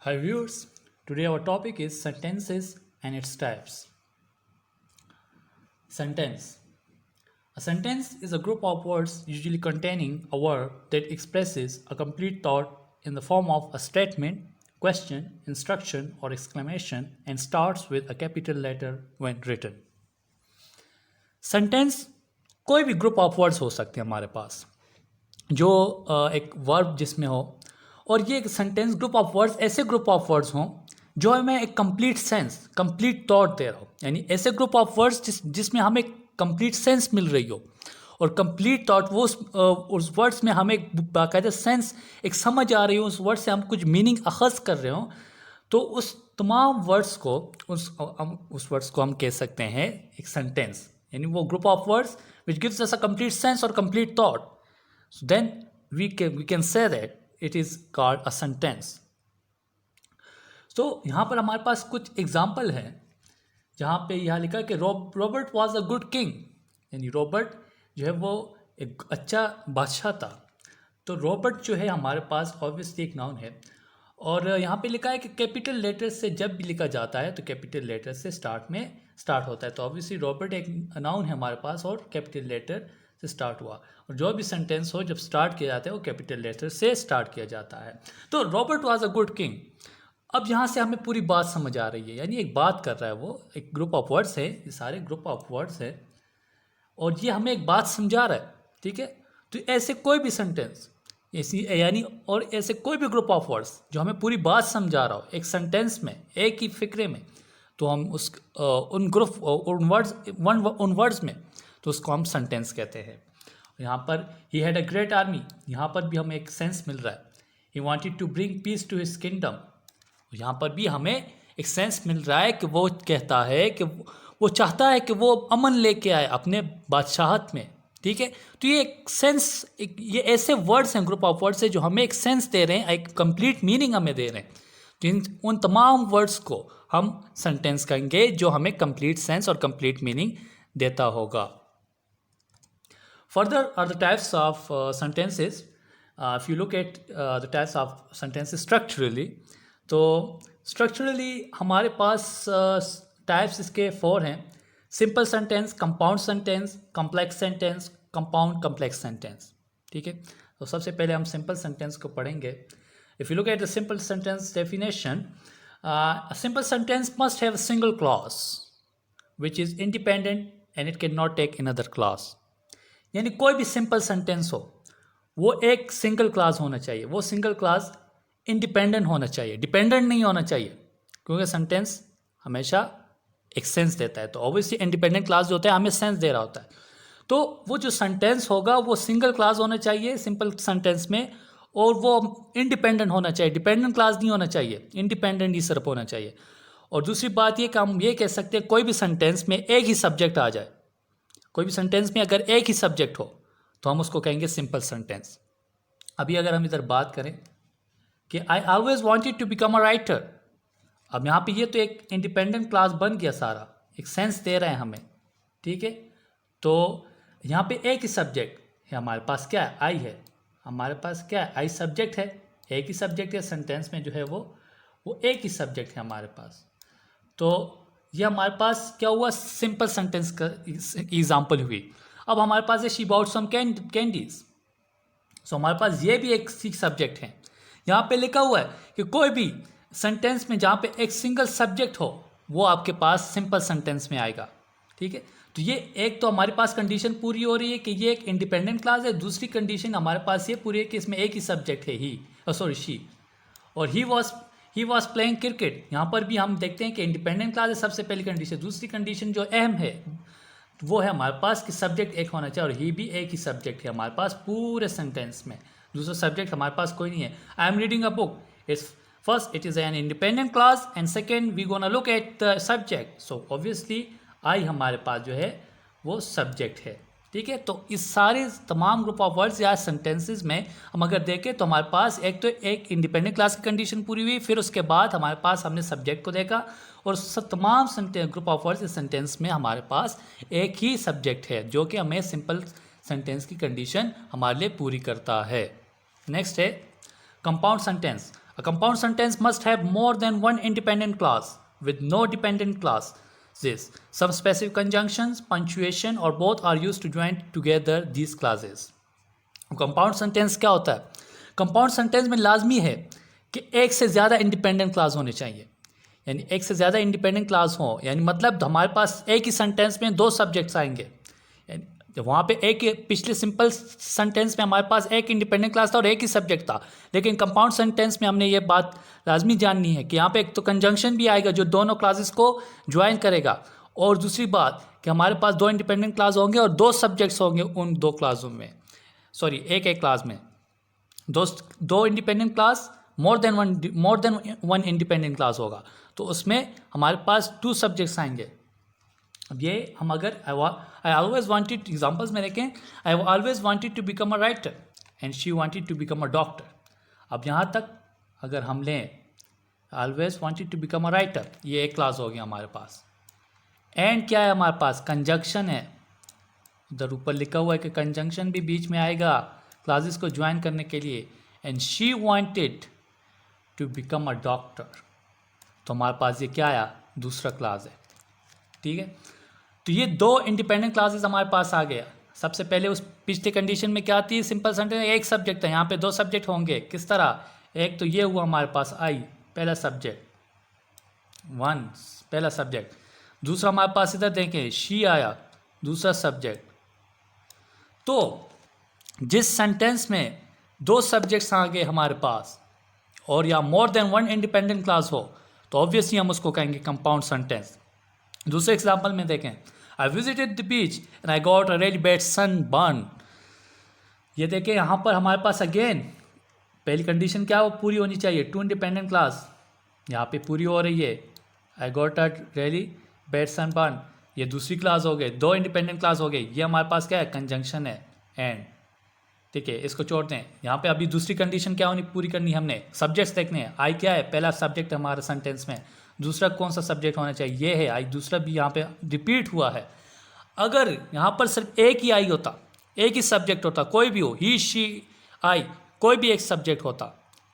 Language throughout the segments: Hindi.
Hi viewers, today our topic is sentences and its types. Sentence. A sentence is a group of words usually containing a word that expresses a complete thought in the form of a statement, question, instruction or exclamation and starts with a capital letter when written. Sentence कोई भी ग्रुप ऑफ वर्ड्स हो सकते हैं हमारे पास जो एक वर्ब जिसमें हो और ये एक सेंटेंस ग्रुप ऑफ वर्ड्स ऐसे ग्रुप ऑफ वर्ड्स हों जो हमें एक complete sense complete thought they रहा हो, यानी ऐसे ग्रुप ऑफ वर्ड्स जिसमें हमें कंप्लीट सेंस मिल रही हो और कंप्लीट थॉट वो उस वर्ड्स में हमें एक बाकायदा सेंस एक समझ आ रही हो, उस वर्ड से हम कुछ मीनिंग अखज़ कर रहे हो, तो उस तमाम वर्ड्स को उस वर्ड्स को हम कह सकते हैं एक सेंटेंस, यानी वो group of words which gives us a complete sense और complete thought. So then we can say that it is called a sentence. तो यहाँ पर हमारे पास कुछ एग्जाम्पल है जहाँ पे यहाँ लिखा है कि Robert was a good king, यानी रॉबर्ट जो है वो एक अच्छा बादशाह था. तो रॉबर्ट जो है हमारे पास ऑब्वियसली एक नाउन है और यहाँ पे लिखा है कि कैपिटल लेटर से जब भी लिखा जाता है तो कैपिटल लेटर से स्टार्ट होता है. तो ऑब्वियसली रॉबर्ट एक नाउन है हमारे पास और कैपिटल लेटर से स्टार्ट हुआ और जो भी सेंटेंस हो जब स्टार्ट किया जाता है वो कैपिटल लेटर से स्टार्ट किया जाता है. तो Robert was a good king. अब यहाँ से हमें पूरी बात समझ आ रही है, यानी एक बात कर रहा है, वो एक ग्रुप ऑफ वर्ड्स है, ये सारे ग्रुप ऑफ वर्ड्स है और ये हमें एक बात समझा रहा है. ठीक है, तो ऐसे कोई भी सेंटेंस ऐसी यानी और ऐसे कोई भी ग्रुप ऑफ वर्ड्स जो हमें पूरी बात समझा रहा हो एक सेंटेंस में एक ही फिक्रे में, तो हम उन वर्ड्स में तो उसको हम सेंटेंस कहते हैं. यहाँ पर he had a great army, यहाँ पर भी हमें एक सेंस मिल रहा है. He wanted to bring peace to his kingdom, यहाँ पर भी हमें एक सेंस मिल रहा है कि वो कहता है कि वो चाहता है कि वो अमन लेके आए अपने बादशाहत में. ठीक है, तो ये एक सेंस ये ऐसे वर्ड्स हैं, ग्रुप ऑफ वर्ड्स है जो हमें एक सेंस दे रहे हैं, एक कंप्लीट मीनिंग हमें दे रहे हैं. तो उन तमाम वर्ड्स को हम सेंटेंस कहेंगे जो हमें कंप्लीट सेंस और कंप्लीट मीनिंग देता होगा. Further are the types of sentences. If you look at the types of sentences structurally, तो structurally हमारे पास types इसके 4 हैं. Simple sentence, compound sentence, complex sentence, compound complex sentence. ठीक है, तो सबसे पहले हम simple sentence को पढ़ेंगे. If you look at the simple sentence definition, a simple sentence must have a single clause which is independent and it cannot take another clause. यानी कोई भी सिंपल सेंटेंस हो वो एक सिंगल क्लास होना चाहिए, वो सिंगल क्लास इंडिपेंडेंट होना चाहिए, डिपेंडेंट नहीं होना चाहिए, क्योंकि सेंटेंस हमेशा एक सेंस देता है. तो ऑब्वियसली इंडिपेंडेंट क्लास जो होता है हमें सेंस दे रहा होता है. तो वो जो सेंटेंस होगा वो सिंगल क्लास होना चाहिए सिंपल सेंटेंस में और वो इंडिपेंडेंट होना चाहिए, डिपेंडेंट क्लास नहीं होना चाहिए, इंडिपेंडेंट ही सिर्फ होना चाहिए. और दूसरी बात ये कि हम ये कह सकते हैं कोई भी सेंटेंस में एक ही सब्जेक्ट आ जाए, कोई भी सेंटेंस में अगर एक ही सब्जेक्ट हो तो हम उसको कहेंगे सिंपल सेंटेंस. अभी अगर हम इधर बात करें कि I always wanted to become a writer, अब यहाँ पे ये तो एक इंडिपेंडेंट क्लास बन गया, सारा एक सेंस दे रहे हैं हमें. ठीक है, तो यहाँ पे एक ही सब्जेक्ट है हमारे पास, क्या है, आई है. हमारे पास क्या है, आई सब्जेक्ट है, एक ही सब्जेक्ट है सेंटेंस में जो है वो एक ही सब्जेक्ट है हमारे पास. तो ये हमारे पास क्या हुआ, सिंपल सेंटेंस का एग्जाम्पल हुई. अब हमारे पास है शी बॉट सम कैंडीज. सो हमारे पास ये भी एक सब्जेक्ट है. यहाँ पे लिखा हुआ है कि कोई भी सेंटेंस में जहाँ पे एक सिंगल सब्जेक्ट हो वो आपके पास सिंपल सेंटेंस में आएगा. ठीक है, तो ये एक तो हमारे पास कंडीशन पूरी हो रही है कि ये एक इंडिपेंडेंट क्लास है. दूसरी कंडीशन हमारे पास ये पूरी है कि इसमें एक ही सब्जेक्ट है, शी. और ही वॉज प्लेइंग क्रिकेट, यहाँ पर भी हम देखते हैं कि इंडिपेंडेंट क्लास है सबसे पहली कंडीशन. दूसरी कंडीशन जो अहम है वो है हमारे पास कि सब्जेक्ट एक होना चाहिए और ही भी एक ही सब्जेक्ट है हमारे पास पूरे सेंटेंस में, दूसरा सब्जेक्ट हमारे पास कोई नहीं है. I am reading a book, it's first it is an independent clause and second we gonna look at the subject. So obviously I हमारे पास जो है वो सब्जेक्ट है. ठीक है, तो इस सारे तमाम ग्रुप ऑफ वर्ड्स या सेंटेंसेस में हम अगर देखें तो हमारे पास एक तो एक इंडिपेंडेंट क्लास की कंडीशन पूरी हुई, फिर उसके बाद हमारे पास हमने सब्जेक्ट को देखा और तमाम ग्रुप ऑफ वर्ड्स इस सेंटेंस में हमारे पास एक ही सब्जेक्ट है जो कि हमें सिंपल सेंटेंस की कंडीशन हमारे लिए पूरी करता है. नेक्स्ट है compound sentence. A compound sentence must have more than one independent clause with no dependent clauses. Some specific conjunctions, punctuation or both are used to join together these clauses. Compound sentence क्या होता है? कंपाउंड सेंटेंस में लाजमी है कि एक से ज़्यादा इंडिपेंडेंट क्लास होने चाहिए, यानी एक से ज़्यादा इंडिपेंडेंट क्लास हो, यानी मतलब हमारे पास एक ही सेंटेंस में दो सब्जेक्ट्स आएंगे। वहाँ पे एक पिछले सिंपल सेंटेंस में हमारे पास एक इंडिपेंडेंट क्लास था और एक ही सब्जेक्ट था, लेकिन कंपाउंड सेंटेंस में हमने ये बात लाजमी जाननी है कि यहाँ पे एक तो कंजंक्शन भी आएगा जो दोनों क्लासेस को ज्वाइन करेगा, और दूसरी बात कि हमारे पास दो इंडिपेंडेंट क्लास होंगे और दो सब्जेक्ट्स होंगे उन दो क्लासों में, सॉरी एक क्लास में दो independent class, more than one independent class होगा, तो उसमें हमारे पास टू सब्जेक्ट्स आएंगे। अब ये हम अगर आई ऑलवेज वांटेड एग्जांपल्स में देखें, I always wanted to become a writer and she wanted to become a doctor. अब यहाँ तक अगर हम लें always wanted to become a writer, ये एक क्लास हो गया हमारे पास। एंड क्या है हमारे पास? कंजंक्शन है, उधर ऊपर लिखा हुआ है कि कंजंक्शन भी बीच में आएगा क्लासेस को ज्वाइन करने के लिए। And she wanted to become a doctor, तो हमारे पास ये क्या आया? दूसरा क्लास है, ठीक है। तो ये दो इंडिपेंडेंट क्लासेस हमारे पास आ गया। सबसे पहले उस पिछले कंडीशन में क्या आती है? सिंपल सेंटेंस एक सब्जेक्ट है, यहाँ पे दो सब्जेक्ट होंगे। किस तरह? एक तो ये हुआ हमारे पास आई, पहला सब्जेक्ट, वन पहला सब्जेक्ट। दूसरा हमारे पास इधर देखें शी आया, दूसरा सब्जेक्ट। तो जिस सेंटेंस में दो सब्जेक्ट्स आ गए हमारे पास और या more than one independent class हो, तो ऑब्वियसली हम उसको कहेंगे कंपाउंड सेंटेंस। दूसरे एग्जांपल में देखें, I visited the beach and I got a really bad sunburn. ये देखें यहाँ पर हमारे पास अगेन पहली कंडीशन क्या वो पूरी होनी चाहिए, टू इंडिपेंडेंट क्लास, यहाँ पे पूरी हो रही है। I got a really bad sunburn, ये दूसरी क्लास हो गई, दो इंडिपेंडेंट क्लास हो गई। ये हमारे पास क्या है? कंजंक्शन है, एंड, ठीक है। इसको छोड़ दें। यहाँ पे अभी दूसरी कंडीशन क्या होनी पूरी करनी है हमने? सब्जेक्ट्स देखने हैं। आई क्या है? पहला सब्जेक्ट है हमारे सेंटेंस में। दूसरा कौन सा सब्जेक्ट होना चाहिए? ये है आई। दूसरा भी यहाँ पे रिपीट हुआ है। अगर यहाँ पर सिर्फ एक ही आई होता, एक ही सब्जेक्ट होता, कोई भी हो, ही शी आई, कोई भी एक सब्जेक्ट होता,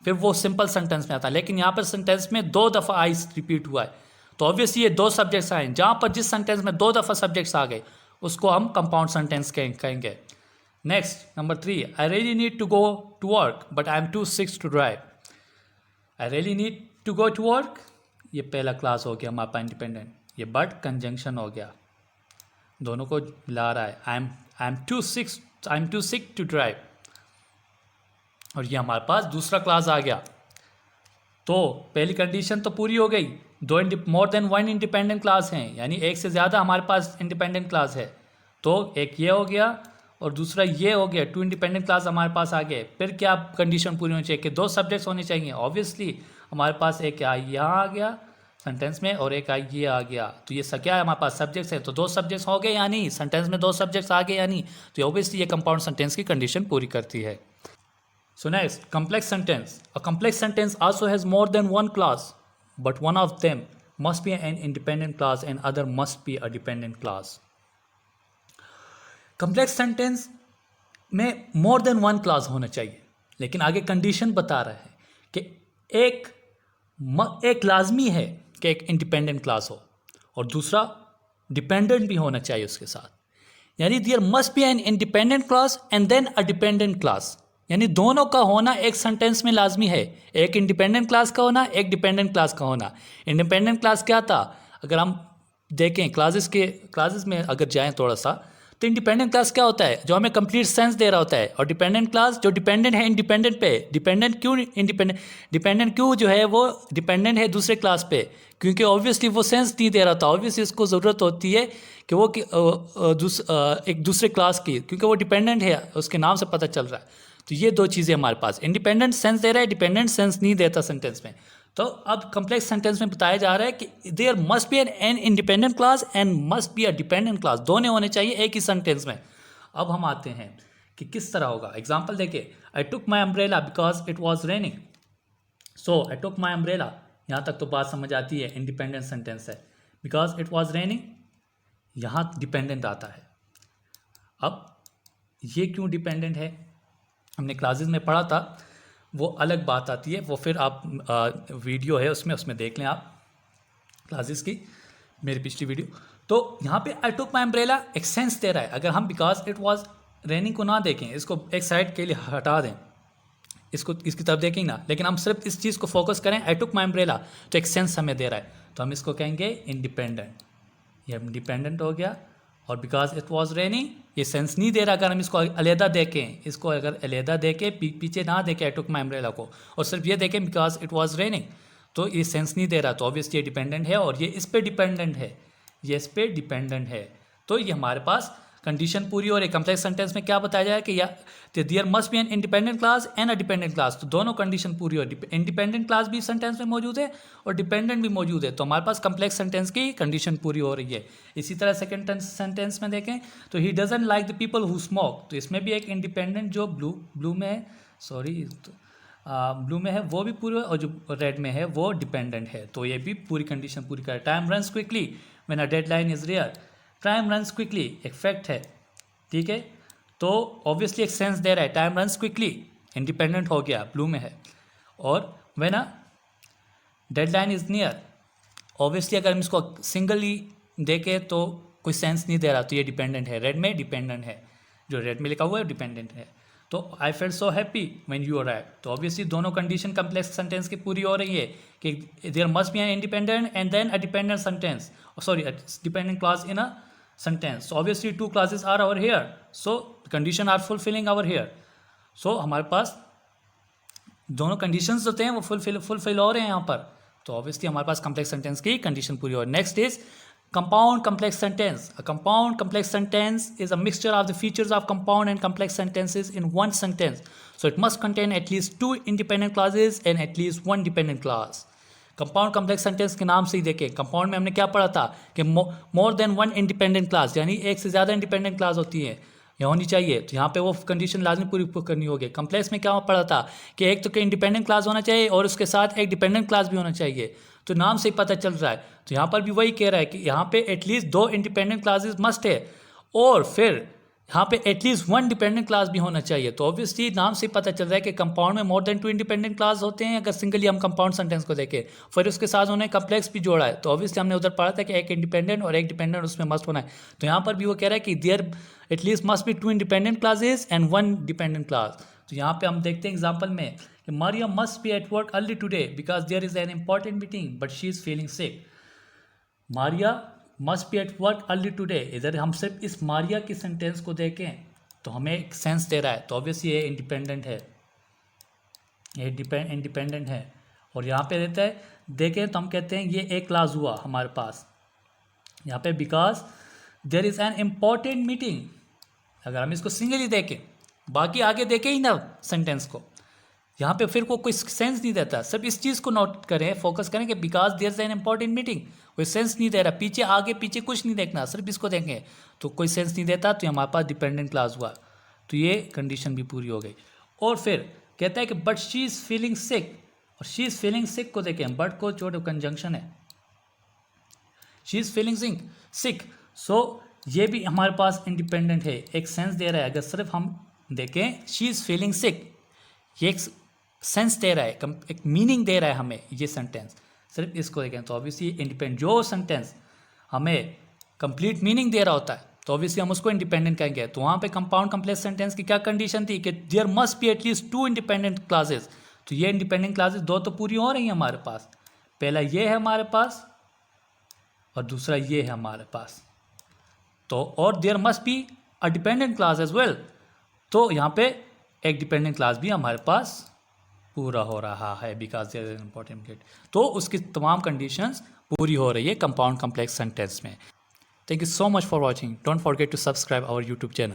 फिर वो सिंपल सेंटेंस में आता। लेकिन यहाँ पर सेंटेंस में दो दफ़ा आई रिपीट हुआ है, तो ऑब्वियसली ये दो सब्जेक्ट्स आए। जहाँ पर जिस सेंटेंस में दो दफ़ा सब्जेक्ट्स आ गए उसको हम कंपाउंड सेंटेंस कहेंगे। Next number 3, I really need to go to work but I am too sick to drive. I really need to go to work, ये पहला क्लास हो गया हमारा इंडिपेंडेंट। ये बट कंजंक्शन हो गया, दोनों को मिला रहा है। I am too sick to drive, और ये हमारे पास दूसरा क्लास आ गया। तो पहली कंडीशन तो पूरी हो गई, दो more than one independent class हैं, यानी एक से ज़्यादा हमारे पास इंडिपेंडेंट क्लास है। तो एक ये हो गया और दूसरा ये हो गया, टू इंडिपेंडेंट क्लास हमारे पास आ गए। फिर क्या कंडीशन पूरी होनी चाहिए कि दो सब्जेक्ट्स होने चाहिए। ऑब्वियसली हमारे पास एक आई यहाँ आ गया सेंटेंस में और एक आई ये आ गया, तो ये क्या है हमारे पास? सब्जेक्ट्स है, तो दो सब्जेक्ट्स हो गए या नहीं? सेंटेंस में दो सब्जेक्ट्स आ गए या नहीं? तो ऑब्वियसली ये कंपाउंड सेंटेंस की कंडीशन पूरी करती है। So next, complex sentence. A complex sentence also has more than one clause, but one of them must be an independent clause and other must be a dependent clause. Complex sentence में more than one clause होना चाहिए, लेकिन आगे कंडीशन बता रहा है कि एक लाजमी है कि एक इंडिपेंडेंट क्लास हो और दूसरा डिपेंडेंट भी होना चाहिए उसके साथ। यानी there must be an independent clause and then a dependent clause, यानी दोनों का होना एक सेंटेंस में लाजमी है। एक इंडिपेंडेंट क्लास का होना, एक डिपेंडेंट क्लास का होना। इंडिपेंडेंट क्लास क्या था? अगर हम देखें क्लासेस में अगर जाएं थोड़ा सा, तो इंडिपेंडेंट क्लास क्या होता है? जो हमें कंप्लीट सेंस दे रहा होता है। और डिपेंडेंट क्लास जो डिपेंडेंट है इंडिपेंडेंट पे। डिपेंडेंट क्यों जो है वो डिपेंडेंट है दूसरे क्लास पे? क्योंकि ऑब्वियसली वो सेंस नहीं दे रहा था। ऑब्वियसली उसको ज़रूरत होती है कि वो एक दूसरे क्लास की, क्योंकि वो डिपेंडेंट है, उसके नाम से पता चल रहा है। तो ये दो चीज़ें हमारे पास, इंडिपेंडेंट सेंस दे रहा है, डिपेंडेंट सेंस नहीं देता सेंटेंस में। तो अब कम्प्लेक्स सेंटेंस में बताया जा रहा है कि there must be an independent clause and must be a dependent clause, दोनों होने चाहिए एक ही सेंटेंस में। अब हम आते हैं कि किस तरह होगा। एग्जाम्पल देखिए, I took my umbrella because it was raining. So I took my umbrella, यहाँ तक तो बात समझ आती है, इंडिपेंडेंट सेंटेंस है। बिकॉज इट वॉज रेनिंग, यहाँ डिपेंडेंट आता है। अब ये क्यों डिपेंडेंट है? हमने क्लासेस में पढ़ा था, वो अलग बात आती है, वो फिर आप वीडियो है उसमें देख लें आप क्लासेस की, मेरी पिछली वीडियो। तो यहाँ पे आई टुक माई अम्ब्रेला एक सेंस दे रहा है। अगर हम बिकॉज इट वॉज रेनिंग को ना देखें, इसको एक साइड के लिए हटा दें, इसको इसकी तरफ देखें ना, लेकिन हम सिर्फ इस चीज़ को फोकस करें, आई टुक माई अम्ब्रेला, तो एक सेंस हमें दे रहा है, तो हम इसको कहेंगे इंडिपेंडेंट। ये इंडिपेंडेंट हो गया। और बिकॉज इट वॉज रेनिंग, ये सेंस नहीं दे रहा। अगर हम इसको अलहदा देखें, इसको अगर अलहदा देखें, पीछे ना देखें आई टुक माई अम्ब्रेला को, और सिर्फ ये देखें बिकॉज इट वॉज रेनिंग, तो ये सेंस नहीं दे रहा, तो ऑब्वियसली ये डिपेंडेंट है और ये इस पर डिपेंडेंट है, ये इस पर डिपेंडेंट है। तो ये हमारे पास कंडीशन पूरी हो रही है। कम्प्लेक्स सेंटेंस में क्या बताया जाए कि या there must be an independent clause and a dependent clause, तो दोनों कंडीशन पूरी हो रही है। इंडिपेंडेंट क्लास भी सेंटेंस में मौजूद है और डिपेंडेंट भी मौजूद है, तो हमारे पास कम्प्लेक्स सेंटेंस की कंडीशन पूरी हो रही है। इसी तरह सेकंड सेंटेंस में देखें तो he doesn't like the people who smoke, तो इसमें भी एक इंडिपेंडेंट जो ब्लू में है, ब्लू में है वो भी पूरा, और जो रेड में है वो डिपेंडेंट है, तो ये भी पूरी कंडीशन पूरी करे। Time runs quickly when a deadline is rear, time runs quickly एक फैक्ट है, ठीक है, तो ऑब्वियसली एक सेंस दे रहा है। टाइम रन्स क्विकली इंडिपेंडेंट हो गया, ब्लू में है। और when a deadline is near, obviously अगर हम इसको सिंगली देखें तो कोई सेंस नहीं दे रहा, तो ये डिपेंडेंट है, रेड में डिपेंडेंट है, जो रेड में लिखा हुआ है डिपेंडेंट है। तो I felt so happy when you arrive, तो ऑब्वियसली दोनों कंडीशन कम्प्लेक्स सेंटेंस की पूरी हो रही है कि there must be an independent and then a dependent sentence, sorry dependent clause in a sentence. So obviously two clauses are over here, so condition are fulfilling over here. So हमारे पास दोनों conditions होते हैं वो fulfill हो रहे हैं यहाँ पर, तो obviously हमारे पास complex sentence की condition पूरी हो रही है। Next is compound complex sentence. A compound complex sentence is a mixture of the features of compound and complex sentences in one sentence. So it must contain at least two independent clauses and at least one dependent clause. Compound complex sentence के नाम से ही देखें, कंपाउंड में हमने क्या पढ़ा था कि more than one independent class, यानी एक से ज़्यादा इंडिपेंडेंट क्लास होती है या होनी चाहिए, तो यहाँ पे वो कंडीशन लाजमी पूरी करनी होगी। कम्प्लेक्स में क्या पढ़ा था कि एक तो इंडिपेंडेंट क्लास होना चाहिए और उसके साथ एक डिपेंडेंट क्लास भी होना चाहिए, तो नाम से ही पता चल रहा है। तो यहाँ पर भी वही कह रहा है कि यहाँ पे एटलीस्ट दो इंडिपेंडेंट क्लासेस मस्ट है और फिर यहाँ पे एटलीस्ट वन डिपेंडेंट क्लास भी होना चाहिए। तो ऑब्वियसली नाम से पता चल रहा है कि कंपाउंड में more than two independent clause होते हैं अगर सिंगली हम कंपाउंड सेंटेंस को देखें, फिर उसके साथ उन्हें कम्प्लेक्स भी जोड़ा है, तो ऑब्वियसली हमने उधर पढ़ा था कि एक इंडिपेंडेंट और एक डिपेंडेंट उसमें मस्ट होना है। तो यहाँ पर भी वो कह रहा है कि there at least must be two independent clauses and one dependent clause. तो यहाँ पे हम देखते हैं एग्जाम्पल में कि Maria must be at work early today because there is an important meeting but she is feeling sick. Maria must be at work early today, इधर हम सिर्फ इस मारिया की सेंटेंस को देखें तो हमें एक सेंस दे रहा है, तो ऑब्वियसली ये इंडिपेंडेंट है, ये इंडिपेंडेंट है। और यहाँ पे देता है देखें तो हम कहते हैं ये एक क्लास हुआ हमारे पास यहाँ पे because there is an important meeting. अगर हम इसको सिंगली देखें, बाकी आगे देखें ही ना सेंटेंस को, यहाँ पे फिर कोई सेंस नहीं देता। सिर्फ इस चीज़ को नोट करें, फोकस करें कि because there is an important meeting, कोई सेंस नहीं दे रहा, पीछे आगे पीछे कुछ नहीं देखना, सिर्फ इसको देखें तो कोई सेंस नहीं देता, तो हमारे पास डिपेंडेंट क्लास हुआ, तो ये कंडीशन भी पूरी हो गई। और फिर कहता है कि बट शी इज़ फीलिंग सिक, और शी इज़ फीलिंग सिक को देखें, बट को जो कंजंक्शन है, शी इज़ फीलिंग सिक, सो ये भी हमारे पास इंडिपेंडेंट है, एक सेंस दे रहा है। अगर सिर्फ हम देखें शी इज़ फीलिंग सिक, ये एक सेंस दे रहा है, एक मीनिंग दे रहा है हमें ये सेंटेंस, सिर्फ इसको देखें तो ऑब्वियसली इंडिपेंडेंट। जो सेंटेंस हमें कंप्लीट मीनिंग दे रहा होता है तो ऑब्वियसली हम उसको इंडिपेंडेंट कहेंगे। तो वहाँ पे कंपाउंड कम्प्लेक्स सेंटेंस की क्या कंडीशन थी कि there must be at least two independent clauses, तो ये इंडिपेंडेंट क्लासेस दो तो पूरी हो रही हैं हमारे पास, पहला ये है हमारे पास और दूसरा ये है हमारे पास, तो और there must be a dependent clause as well, तो यहाँ पे एक डिपेंडेंट क्लास भी हमारे पास पूरा हो रहा है because there is an important gate, तो उसकी तमाम कंडीशंस पूरी हो रही है कंपाउंड कम्प्लेक्स सेंटेंस में। Thank you so much for watching, don't forget to subscribe our YouTube channel.